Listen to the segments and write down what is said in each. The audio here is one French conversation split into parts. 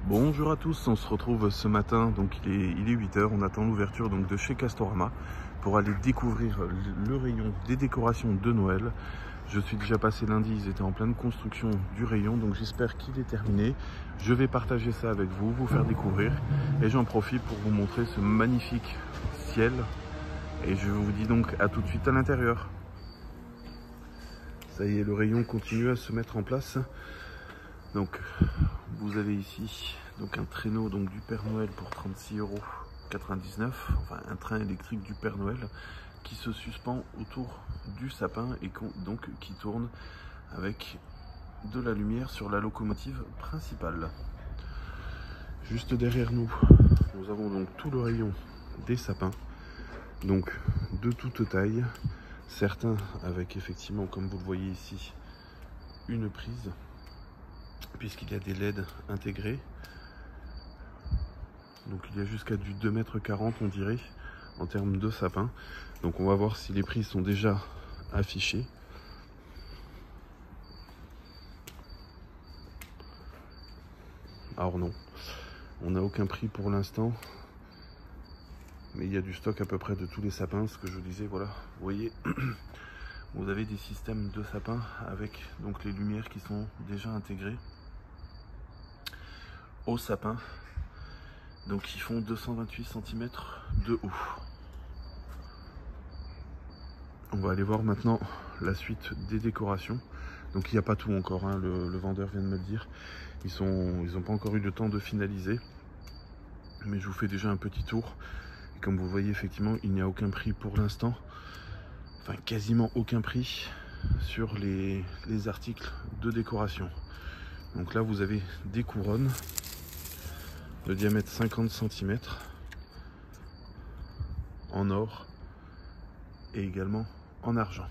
Bonjour à tous, on se retrouve ce matin, donc il est 8 h, on attend l'ouverture donc de chez Castorama pour aller découvrir le rayon des décorations de Noël. Je suis déjà passé lundi, ils étaient en pleine construction du rayon, donc j'espère qu'il est terminé. Je vais partager ça avec vous, vous faire découvrir, et j'en profite pour vous montrer ce magnifique ciel. Et je vous dis donc à tout de suite à l'intérieur. Ça y est, le rayon continue à se mettre en place. Donc vous avez ici donc un traîneau donc du Père Noël pour 36,99 €, enfin un train électrique du Père Noël qui se suspend autour du sapin et donc qui tourne avec de la lumière sur la locomotive principale. Juste derrière nous, nous avons donc tout le rayon des sapins, donc de toute taille, certains avec effectivement, comme vous le voyez ici, une prise, puisqu'il y a des LED intégrés. Donc il y a jusqu'à du 2,40 m on dirait en termes de sapin. Donc on va voir si les prix sont déjà affichés. Alors non, on n'a aucun prix pour l'instant, mais il y a du stock à peu près de tous les sapins. Ce que je vous disais, voilà, vous voyez, vous avez des systèmes de sapins avec donc les lumières qui sont déjà intégrées au sapin, donc ils font 228 cm de haut. On va aller voir maintenant la suite des décorations. Donc il n'y a pas tout encore, hein, le vendeur vient de me le dire. Ils n'ont pas encore eu le temps de finaliser, mais je vous fais déjà un petit tour. Et comme vous voyez, effectivement, il n'y a aucun prix pour l'instant, enfin quasiment aucun prix sur les articles de décoration. Donc là vous avez des couronnes de diamètre 50 cm en or et également en argent.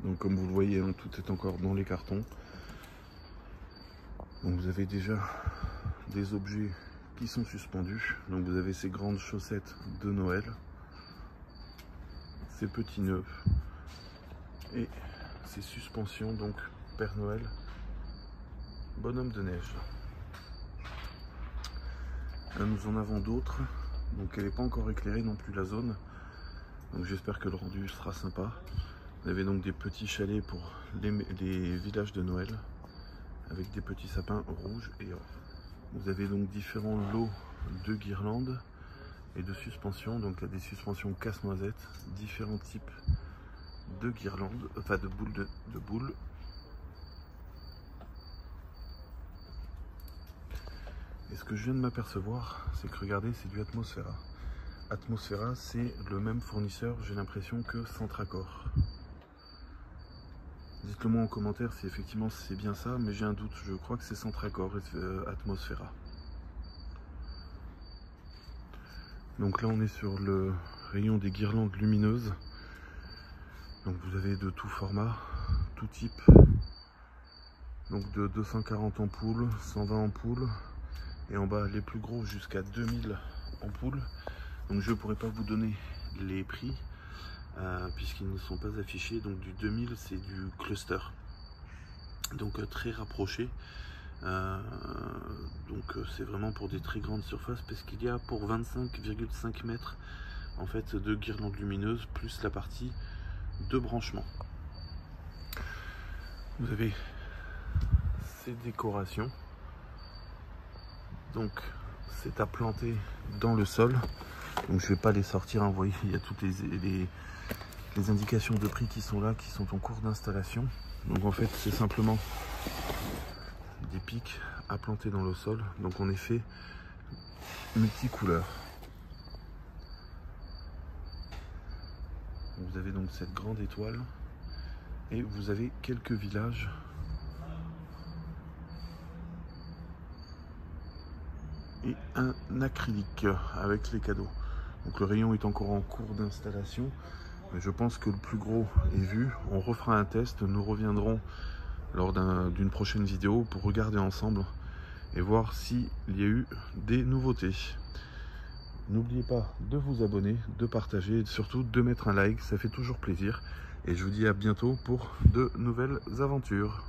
Donc comme vous le voyez, hein, tout est encore dans les cartons. Donc vous avez déjà des objets qui sont suspendus. Donc vous avez ces grandes chaussettes de Noël, ces petits nœuds et ces suspensions donc Père Noël, bonhomme de neige. Là nous en avons d'autres, donc elle n'est pas encore éclairée non plus la zone, donc j'espère que le rendu sera sympa. Vous avez donc des petits chalets pour les villages de Noël avec des petits sapins rouges et or. Vous avez donc différents lots de guirlandes et de suspensions, donc il y a des suspensions casse-noisette, différents types de guirlandes, enfin de boules. Et ce que je viens de m'apercevoir, c'est que regardez, c'est du Atmosfera. Atmosfera, c'est le même fournisseur, j'ai l'impression, que Centracor. Dites-le moi en commentaire si effectivement c'est bien ça, mais j'ai un doute, je crois que c'est Centracor Atmosfera. Donc là on est sur le rayon des guirlandes lumineuses. Donc vous avez de tout format, tout type. Donc de 240 ampoules, 120 ampoules. Et en bas les plus gros jusqu'à 2000 ampoules. Donc je ne pourrais pas vous donner les prix puisqu'ils ne sont pas affichés. Donc du 2000 c'est du cluster, donc très rapproché. Donc c'est vraiment pour des très grandes surfaces, parce qu'il y a pour 25,5 mètres en fait de guirlandes lumineuses plus la partie de branchement. Vous avez ces décorations. Donc c'est à planter dans le sol. Donc je vais pas les sortir, hein. Vous voyez, il y a toutes les indications de prix qui sont là, qui sont en cours d'installation. Donc en fait c'est simplement des pics à planter dans le sol. Donc en effet multicouleurs. Vous avez donc cette grande étoile et vous avez quelques villages et un acrylique avec les cadeaux. Donc le rayon est encore en cours d'installation, mais je pense que le plus gros est vu. On refera un test, nous reviendrons lors d'une prochaine vidéo pour regarder ensemble et voir s'il y a eu des nouveautés. N'oubliez pas de vous abonner, de partager et surtout de mettre un like, ça fait toujours plaisir. Et je vous dis à bientôt pour de nouvelles aventures.